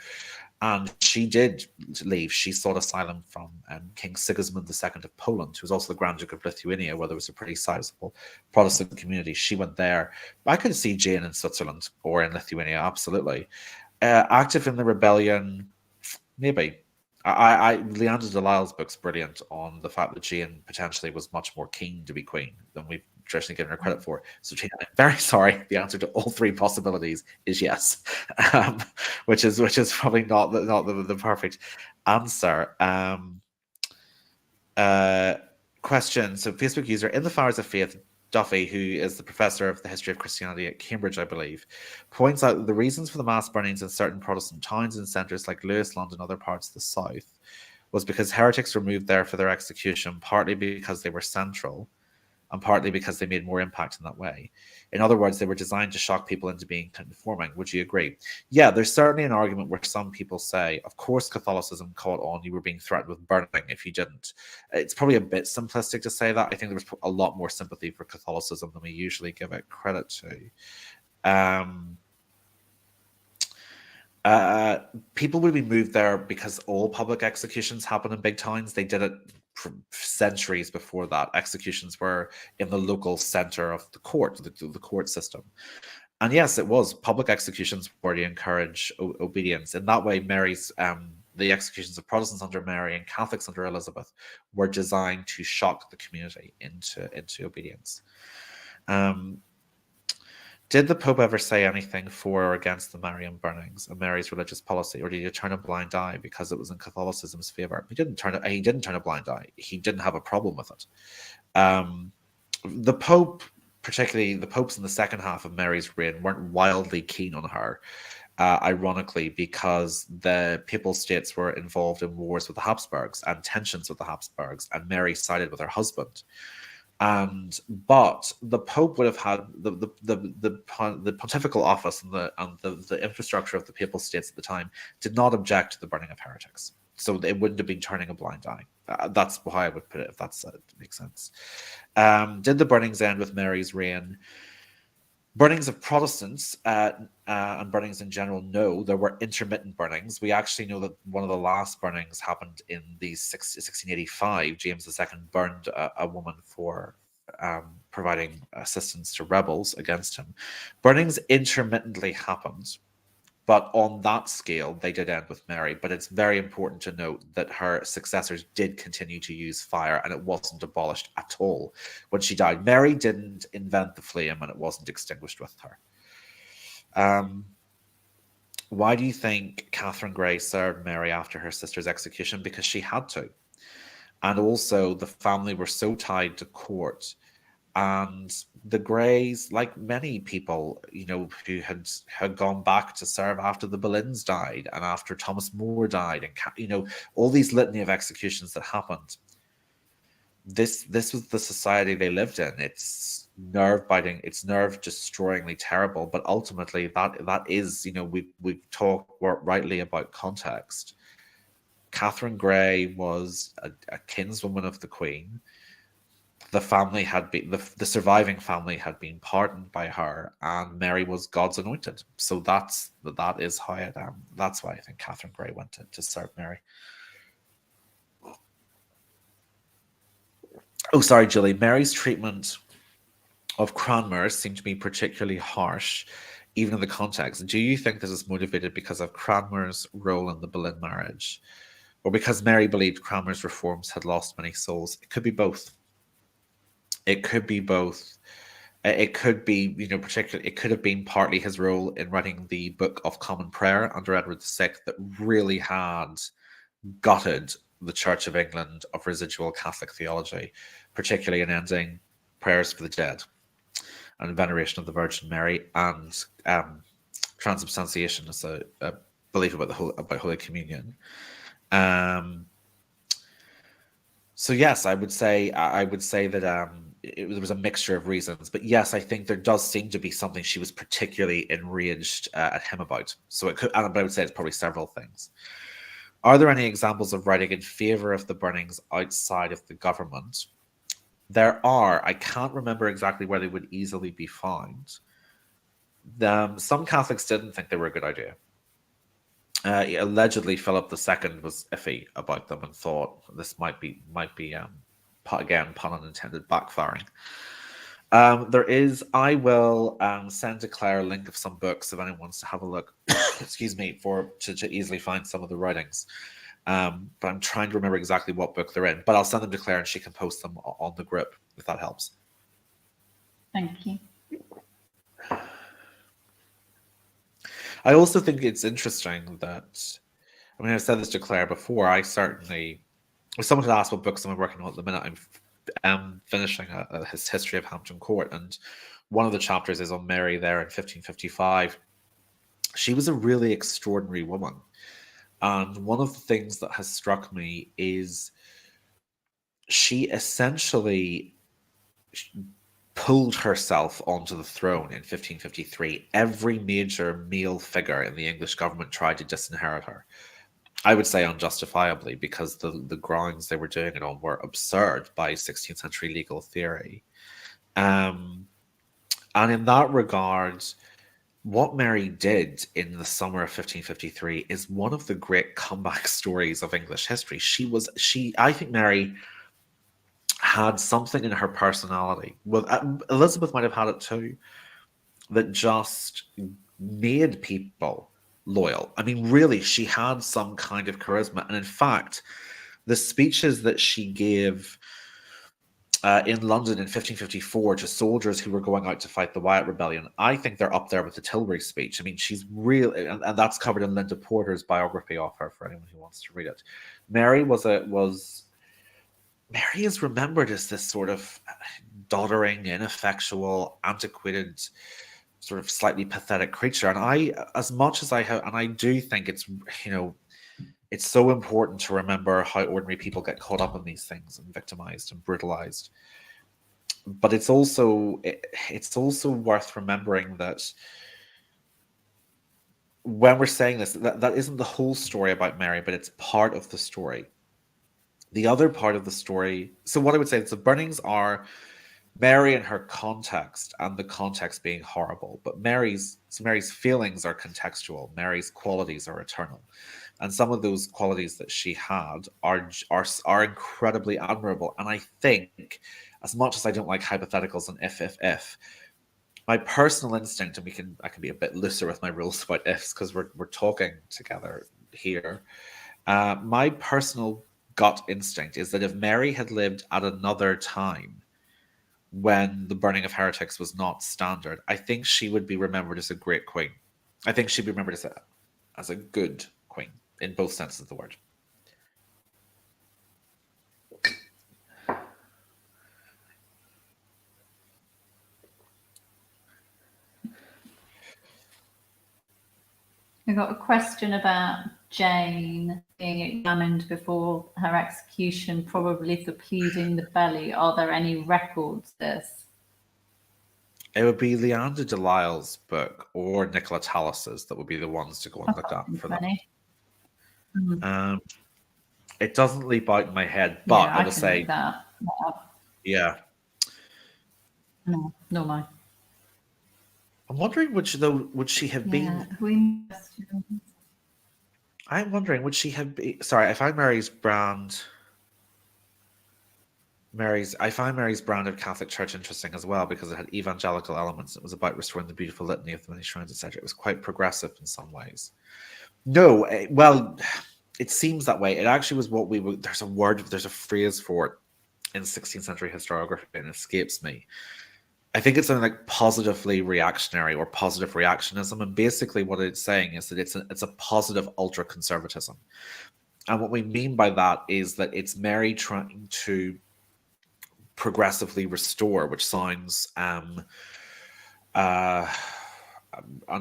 And she did leave. She sought asylum from King Sigismund II of Poland, who was also the Grand Duke of Lithuania, where there was a pretty sizable Protestant community. She went there. I could see Jane in Switzerland or in Lithuania, absolutely. Active in the rebellion, maybe. Leander Delisle's book's brilliant on the fact that Jane potentially was much more keen to be queen than we've traditionally given her credit for. So Jane, I'm very sorry. The answer to all three possibilities is yes, which is probably not the perfect answer. Question. So Facebook user in the Fires of Faith, Duffy, who is the professor of the history of Christianity at Cambridge, I believe, points out that the reasons for the mass burnings in certain Protestant towns and centres like Lewis, London, and other parts of the south was because heretics were moved there for their execution, partly because they were central and partly because they made more impact in that way. In other words, they were designed to shock people into being conforming. Would you agree? Yeah, there's certainly an argument where some people say, of course, Catholicism caught on. You were being threatened with burning if you didn't. It's probably a bit simplistic to say that. I think there was a lot more sympathy for Catholicism than we usually give it credit to. People would be moved there because all public executions happen in big towns. They did it for centuries before that. Executions were in the local center of the court, the court system. And yes, it was. Public executions were to encourage obedience. In that way, the executions of Protestants under Mary and Catholics under Elizabeth were designed to shock the community into obedience. Did the Pope ever say anything for or against the Marian burnings and Mary's religious policy, or did he turn a blind eye because it was in Catholicism's favor? He didn't turn a blind eye. He didn't have a problem with it. The Pope, particularly the popes in the second half of Mary's reign, weren't wildly keen on her, ironically, because the Papal States were involved in wars with the Habsburgs and tensions with the Habsburgs, and Mary sided with her husband. But the Pope would have had the pontifical office and the infrastructure of the Papal States at the time did not object to the burning of heretics, so it wouldn't have been turning a blind eye. That's how I would put it, if that makes sense. Did the burnings end with Mary's reign? Burnings of Protestants and burnings in general, no, there were intermittent burnings. We actually know that one of the last burnings happened in 1685. James II burned a woman for providing assistance to rebels against him. Burnings intermittently happened, but on that scale, they did end with Mary. But it's very important to note that her successors did continue to use fire, and it wasn't abolished at all when she died. Mary didn't invent the flame, and it wasn't extinguished with her. Why do you think Catherine Grey served Mary after her sister's execution? Because she had to. And also, the family were so tied to court. And the Greys, like many people, who had gone back to serve after the Boleyns died and after Thomas More died, and all these litany of executions that happened. This was the society they lived in. It's nerve-biting, it's nerve-destroyingly terrible, but ultimately that is, we've talked rightly about context. Catherine Grey was a kinswoman of the Queen. The family had been the surviving family had been pardoned by her, and Mary was God's anointed. So that is how it. That's why I think Catherine Grey went to serve Mary. Oh, sorry, Julie. Mary's treatment of Cranmer seemed to be particularly harsh, even in the context. Do you think this is motivated because of Cranmer's role in the Boleyn marriage, or because Mary believed Cranmer's reforms had lost many souls? It could be both. It could be both. It could be, particularly, it could have been partly his role in writing the Book of Common Prayer under Edward VI that really had gutted the Church of England of residual Catholic theology, particularly in ending prayers for the dead and veneration of the Virgin Mary, and transubstantiation as a belief about Holy Communion. So yes, I would say that there was a mixture of reasons, but yes, I think there does seem to be something she was particularly enraged at him about. So it could, but I would say it's probably several things. Are there any examples of writing in favor of the burnings outside of the government? There are. I can't remember exactly where they would easily be found. Some Catholics didn't think they were a good idea. Allegedly, Philip II was iffy about them and thought this might be again, pun unintended, backfiring. There is. I will send to Claire a link of some books if anyone wants to have a look. Excuse me, to easily find some of the writings. But I'm trying to remember exactly what book they're in. But I'll send them to Claire and she can post them on the group if that helps. Thank you. I also think it's interesting that, I've said this to Claire before. I certainly, if someone had asked what books I'm working on at the minute, I'm finishing his history of Hampton Court, and one of the chapters is on Mary there in 1555. She was a really extraordinary woman, and one of the things that has struck me is she essentially pulled herself onto the throne in 1553. Every major male figure in the English government tried to disinherit her. I would say unjustifiably, because the grounds they were doing it on were absurd by 16th century legal theory. And in that regard, what Mary did in the summer of 1553 is one of the great comeback stories of English history. I think Mary had something in her personality. Well, Elizabeth might have had it too, that just made people loyal. Really, she had some kind of charisma. And in fact, the speeches that she gave in London in 1554 to soldiers who were going out to fight the Wyatt Rebellion, I think they're up there with the Tilbury speech. She's really, and that's covered in Linda Porter's biography of her for anyone who wants to read it. Mary Mary is remembered as this sort of doddering, ineffectual, antiquated, sort of slightly pathetic creature. And I do think it's, it's so important to remember how ordinary people get caught up in these things and victimized and brutalized. But it's also worth remembering that when we're saying this, that isn't the whole story about Mary, but it's part of the story. The other part of the story, so what I would say is the burnings are Mary and her context, and the context being horrible, but Mary's feelings are contextual. Mary's qualities are eternal, and some of those qualities that she had are incredibly admirable. And I think, as much as I don't like hypotheticals and if, my personal instinct, and I can be a bit looser with my rules about ifs because we're talking together here. My personal gut instinct is that if Mary had lived at another time when the burning of heretics was not standard, I think she would be remembered as a great queen. I think she'd be remembered as a good queen in both senses of the word. I got a question about Jane being examined before her execution, probably for pleading the belly. Are there any records of this? It would be Leander Delisle's book or Nicola Tallis's that would be the ones to go and look up for that. It doesn't leap out in my head, but I will say that. Yeah. No, not mine. I'm wondering would she have been? I'm wondering would she have been? Sorry, I find Mary's brand of Catholic Church interesting as well because it had evangelical elements. It was about restoring the beautiful litany of the many shrines, etc. It was quite progressive in some ways. No, well, it seems that way. It actually was what we were. There's a phrase for it in 16th century historiography, and it escapes me. I think it's something like positively reactionary or positive reactionism, and basically what it's saying is that it's a positive ultra conservatism, and what we mean by that is that it's Mary trying to progressively restore, which sounds an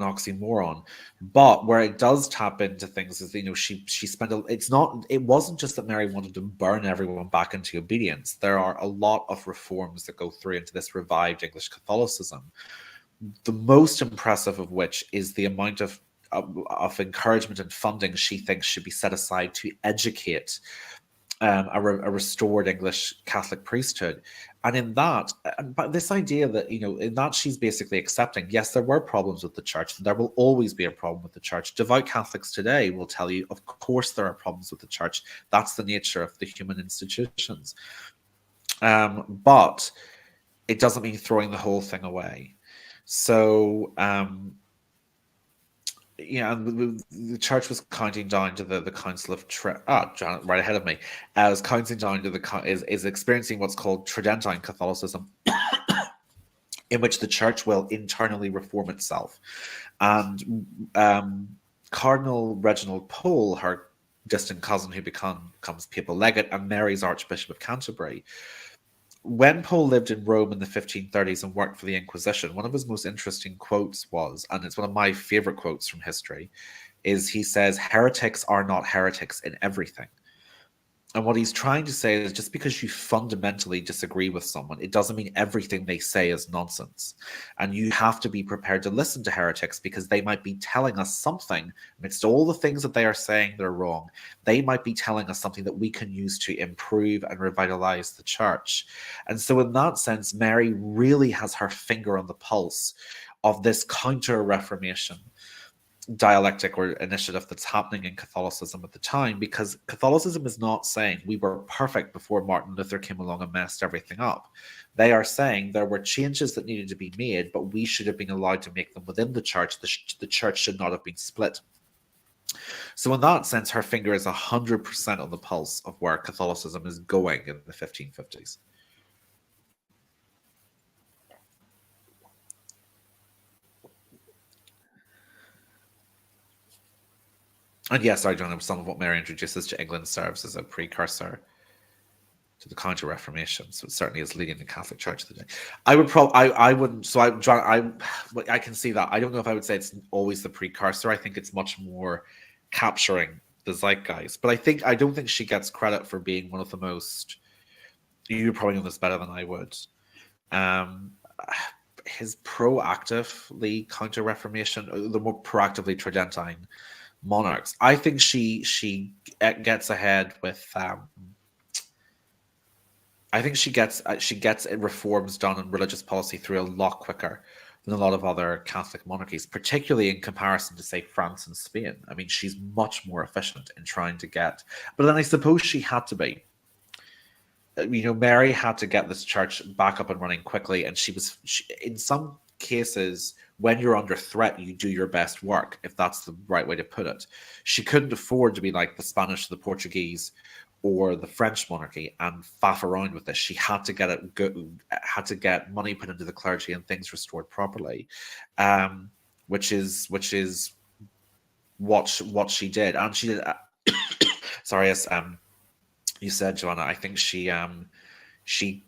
oxymoron, but where it does tap into things is she spent it wasn't just that Mary wanted to burn everyone back into obedience. There are a lot of reforms that go through into this revived English Catholicism, the most impressive of which is the amount of encouragement and funding she thinks should be set aside to educate a restored English Catholic priesthood. And in that, but this idea that, in that she's basically accepting, yes, there were problems with the church, and there will always be a problem with the church. Devout Catholics today will tell you, of course, there are problems with the church. That's the nature of the human institutions. But it doesn't mean throwing the whole thing away. So, the church was counting down to the Council of Trent. Janet, right ahead of me. Was counting down to is experiencing what's called Tridentine Catholicism, in which the church will internally reform itself. And Cardinal Reginald Pole, her distant cousin who becomes papal legate, and Mary's Archbishop of Canterbury. When Pole lived in Rome in the 1530s and worked for the Inquisition, one of his most interesting quotes was, and it's one of my favorite quotes from history, is he says, "Heretics are not heretics in everything." And what he's trying to say is just because you fundamentally disagree with someone, it doesn't mean everything they say is nonsense. And you have to be prepared to listen to heretics because they might be telling us something amidst all the things that they are saying they're wrong. They might be telling us something that we can use to improve and revitalize the church. And so in that sense, Mary really has her finger on the pulse of this counter-reformation dialectic or initiative that's happening in Catholicism at the time, because Catholicism is not saying we were perfect before Martin Luther came along and messed everything up. They are saying there were changes that needed to be made, but we should have been allowed to make them within the church. The church should not have been split. So in that sense, her finger is 100% on the pulse of where Catholicism is going in the 1550s. And yes, I don't know, some of what Mary introduces to England serves as a precursor to the Counter-Reformation. So it certainly is leading the Catholic Church today. I would I wouldn't. So I can see that. I don't know if I would say it's always the precursor. I think it's much more capturing the zeitgeist. But I don't think she gets credit for being one of the most. You probably know this better than I would. His proactively Counter-Reformation, the more proactively Tridentine monarchs. I think she gets ahead with I think she gets reforms done in religious policy through a lot quicker than a lot of other Catholic monarchies, particularly in comparison to, say, France and Spain. I mean, she's much more efficient in trying to get. But then I suppose she had to be. Mary had to get this church back up and running quickly, and in some cases, when you're under threat, you do your best work, if that's the right way to put it. She couldn't afford to be like the Spanish, the Portuguese, or the French monarchy and faff around with this. She had to get money put into the clergy and things restored properly, which is what she did, and she did. Sorry, as you said, Joanna, I think she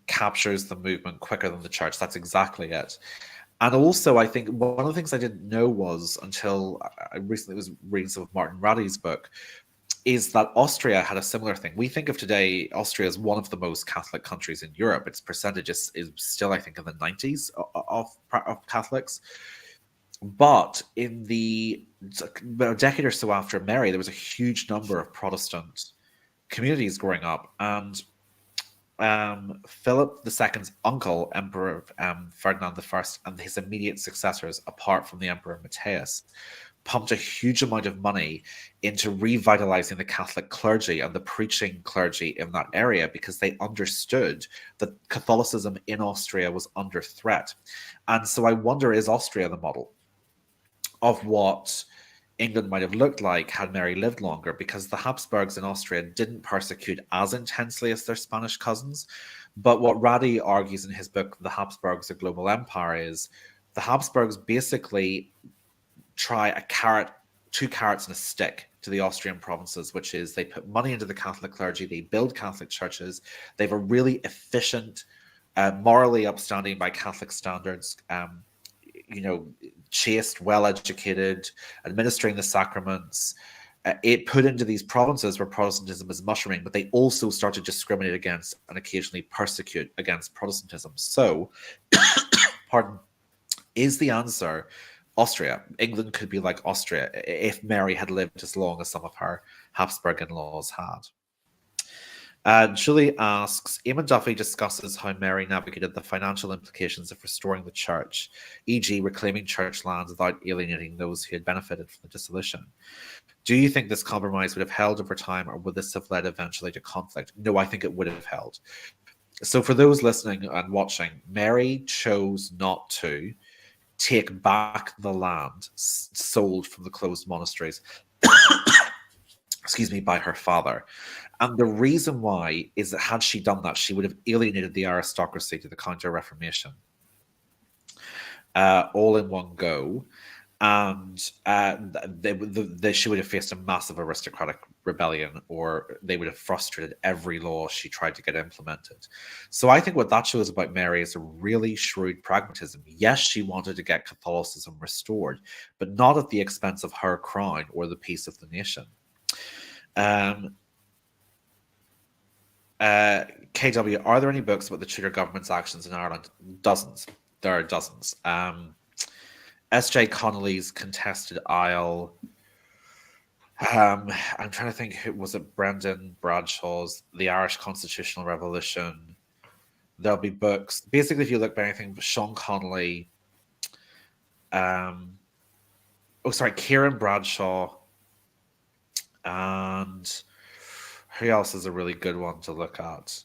captures the movement quicker than the church. That's exactly it. And also, I think one of the things I didn't know was, until I recently was reading some of Martin Raddy's book, is that Austria had a similar thing. We think of today Austria as one of the most Catholic countries in Europe. Its percentage is still, I think, in the 90s of Catholics. But in a decade or so after Mary, there was a huge number of Protestant communities growing up, and Philip II's uncle, Emperor Ferdinand I, and his immediate successors, apart from the Emperor Matthias, pumped a huge amount of money into revitalizing the Catholic clergy and the preaching clergy in that area, because they understood that Catholicism in Austria was under threat. And so I wonder, is Austria the model of what England might have looked like had Mary lived longer? Because the Habsburgs in Austria didn't persecute as intensely as their Spanish cousins. But what Raddy argues in his book, The Habsburgs, a Global Empire, is the Habsburgs basically try two carrots and a stick to the Austrian provinces, which is they put money into the Catholic clergy, they build Catholic churches, they have a really efficient, morally upstanding by Catholic standards, chaste, well-educated, administering the sacraments. It put into these provinces where Protestantism is mushrooming, but they also start to discriminate against and occasionally persecute against Protestantism. So, pardon, is the answer Austria? England could be like Austria if Mary had lived as long as some of her Habsburg in-laws had. Julie asks, Eamon Duffy discusses how Mary navigated the financial implications of restoring the church, e.g. reclaiming church lands without alienating those who had benefited from the dissolution. Do you think this compromise would have held over time, or would this have led eventually to conflict? No, I think it would have held. So for those listening and watching, Mary chose not to take back the land sold from the closed monasteries excuse me, by her father. And the reason why is that had she done that, she would have alienated the aristocracy to the Counter-Reformation all in one go. And she would have faced a massive aristocratic rebellion, or they would have frustrated every law she tried to get implemented. So I think what that shows about Mary is a really shrewd pragmatism. Yes, she wanted to get Catholicism restored, but not at the expense of her crown or the peace of the nation. KW, are there any books about the Tudor government's actions in Ireland? Dozens. There are dozens. S.J. Connolly's Contested Isle. I'm trying to think, who was it? Brendan Bradshaw's The Irish Constitutional Revolution. There'll be books. Basically, if you look at anything, Sean Connolly. Kieran Bradshaw. And who else is a really good one to look at?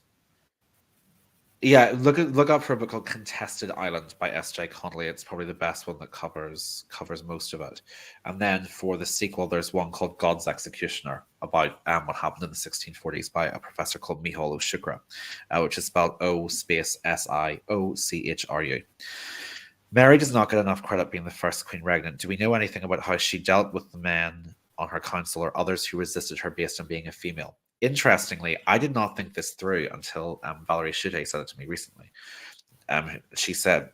Yeah, look up for a book called Contested Island by S.J. Connolly. It's probably the best one that covers most of it. And then for the sequel, there's one called God's Executioner, about what happened in the 1640s by a professor called Micheál Ó Siocra, which is spelled O-S-I-O-C-H-R-U. Mary does not get enough credit being the first queen regnant. Do we know anything about how she dealt with the men on her council or others who resisted her based on being a female? Interestingly, I did not think this through until Valerie Schutte said it to me recently. She said,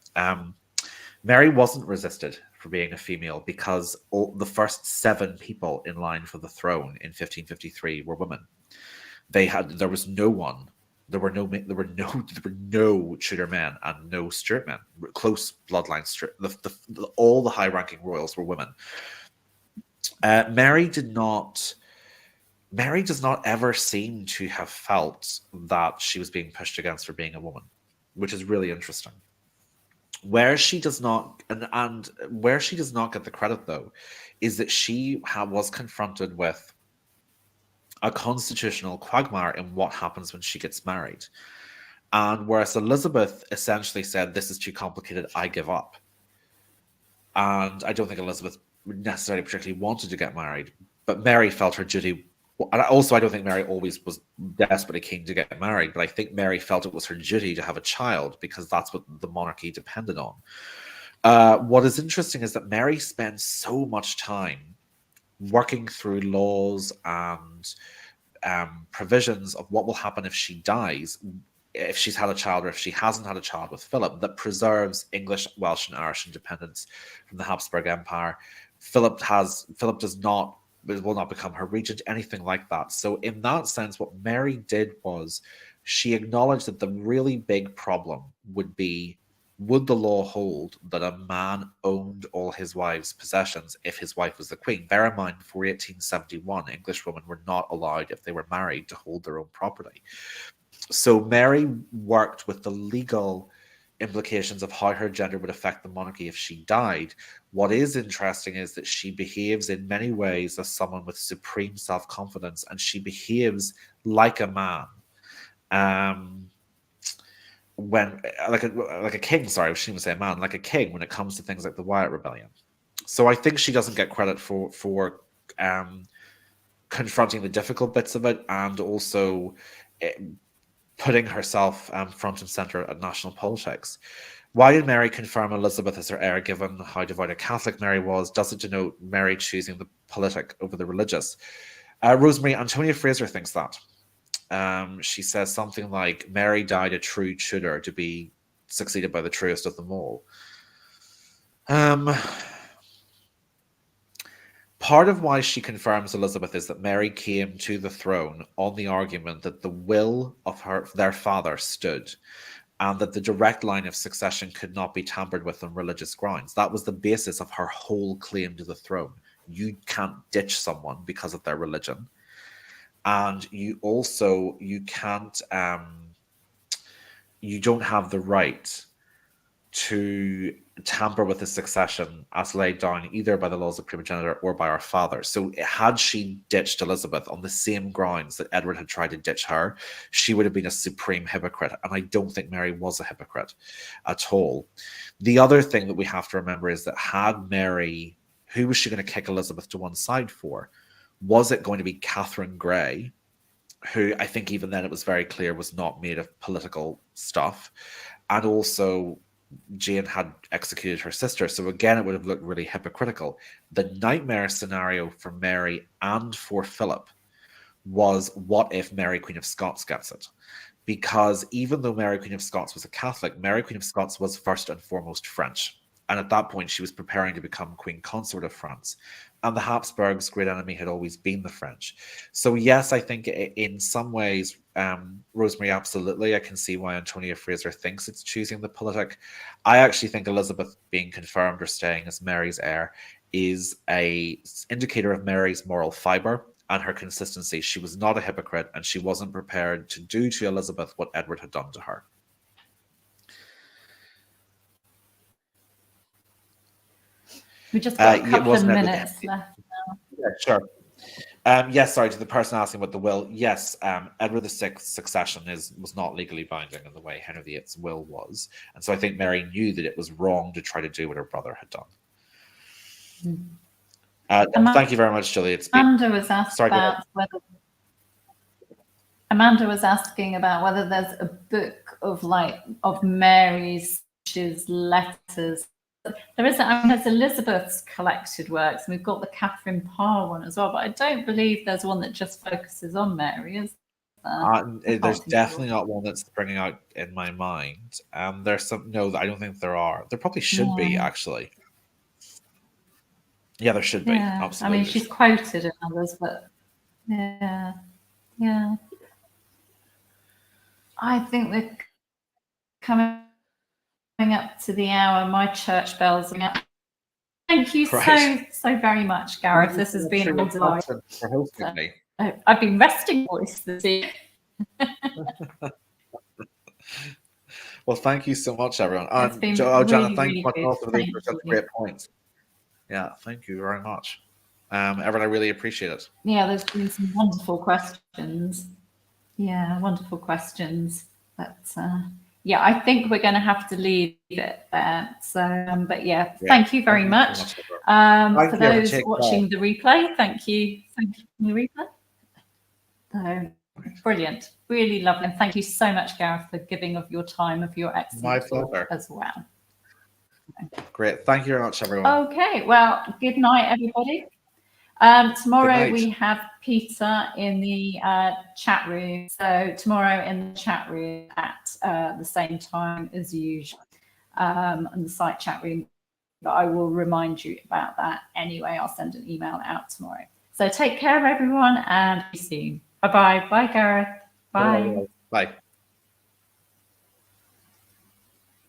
Mary wasn't resisted for being a female because the first 7 people in line for the throne in 1553 were women. There was no one. There were no Tudor men and no Stuart men. Close bloodline Stuart. All the high-ranking royals were women. Mary did not Mary does not ever seem to have felt that she was being pushed against for being a woman, which is really interesting. Where she does not, and where she does not get the credit, though, is that she was confronted with a constitutional quagmire in what happens when she gets married. And whereas Elizabeth essentially said, "This is too complicated, I give up." And I don't think Elizabeth necessarily particularly wanted to get married, but Mary felt her duty. And also, I don't think Mary always was desperately keen to get married, but I think Mary felt it was her duty to have a child because that's what the monarchy depended on. What is interesting is that Mary spends so much time working through laws and provisions of what will happen if she dies, if she's had a child or if she hasn't had a child with Philip, that preserves English, Welsh, and Irish independence from the Habsburg Empire. Philip will not become her regent, anything like that. So in that sense, what Mary did was she acknowledged that the really big problem would be, would the law hold that a man owned all his wife's possessions if his wife was the queen? Bear in mind, before 1871, English women were not allowed, if they were married, to hold their own property. So Mary worked with the legal implications of how her gender would affect the monarchy if she died. What is interesting is that she behaves in many ways as someone with supreme self-confidence, and she behaves like a man. When like a king, sorry, I shouldn't even say a man, like a king when it comes to things like the Wyatt Rebellion. So I think she doesn't get credit for confronting the difficult bits of it, and also putting herself front and center at national politics. Why did Mary confirm Elizabeth as her heir, given how devout a Catholic Mary was? Does it denote Mary choosing the politic over the religious? Rosemary, Antonia Fraser thinks that. She says something like, Mary died a true Tudor to be succeeded by the truest of them all. Part of why she confirms Elizabeth is that Mary came to the throne on the argument that the will of their father stood, and that the direct line of succession could not be tampered with on religious grounds. That was the basis of her whole claim to the throne. You can't ditch someone because of their religion. And you can't, you don't have the right to tamper with the succession as laid down either by the laws of primogeniture or by our father. So had she ditched Elizabeth on the same grounds that Edward had tried to ditch her, she would have been a supreme hypocrite. And I don't think Mary was a hypocrite at all. The other thing that we have to remember is that had Mary, who was she going to kick Elizabeth to one side for? Was it going to be Catherine Grey, who I think even then it was very clear was not made of political stuff, and also Jane had executed her sister. So again, it would have looked really hypocritical. The nightmare scenario for Mary and for Philip was, what if Mary Queen of Scots gets it? Because even though Mary Queen of Scots was a Catholic, Mary Queen of Scots was first and foremost French. And at that point, she was preparing to become Queen Consort of France. And the Habsburgs' great enemy had always been the French. So yes, I think in some ways, Rosemary, absolutely, I can see why Antonia Fraser thinks it's choosing the politic. I actually think Elizabeth being confirmed or staying as Mary's heir is an indicator of Mary's moral fibre and her consistency. She was not a hypocrite, and she wasn't prepared to do to Elizabeth what Edward had done to her. We just got a couple of minutes left now. Yeah, sure. Yes, sorry, to the person asking about the will. Yes, Edward VI's succession was not legally binding in the way Henry VIII's will was. And so I think Mary knew that it was wrong to try to do what her brother had done. Thank you very much, Julie. Amanda was asking about whether there's a book of Mary's letters. There is, there's Elizabeth's collected works, and we've got the Catherine Parr one as well, but I don't believe there's one that just focuses on Mary, is there? There's definitely not one that's springing out in my mind. There's some, no, I don't think there are. There probably should be, actually. Yeah, there should be. Absolutely. I mean, she's quoted in others, but yeah. I think we're coming up to the hour. My church bells ring up. Thank you so very much, Gareth. This has been a delight. For hosting me. I've been resting voice this evening. Well, thank you so much, everyone. It's been Joanna, really, thank really you good. also for those Thank for such you. great points. Yeah, thank you very much. Everyone, I really appreciate it. Yeah, there's been some wonderful questions. Yeah, wonderful questions. But yeah, I think we're going to have to leave it there. So, but yeah, thank you very much. For those watching the replay, thank you. Thank you for the replay. So, brilliant, really lovely, and thank you so much, Gareth, for giving of your time, of your excellent talk as well. Great, thank you very much, everyone. Okay, well, good night, everybody. Tomorrow we have Peter in the chat room. So tomorrow in the chat room at the same time as usual, on the site chat room. But I will remind you about that anyway. I'll send an email out tomorrow. So take care, everyone, and see you soon. Bye-bye. Bye, Gareth. Bye. Bye.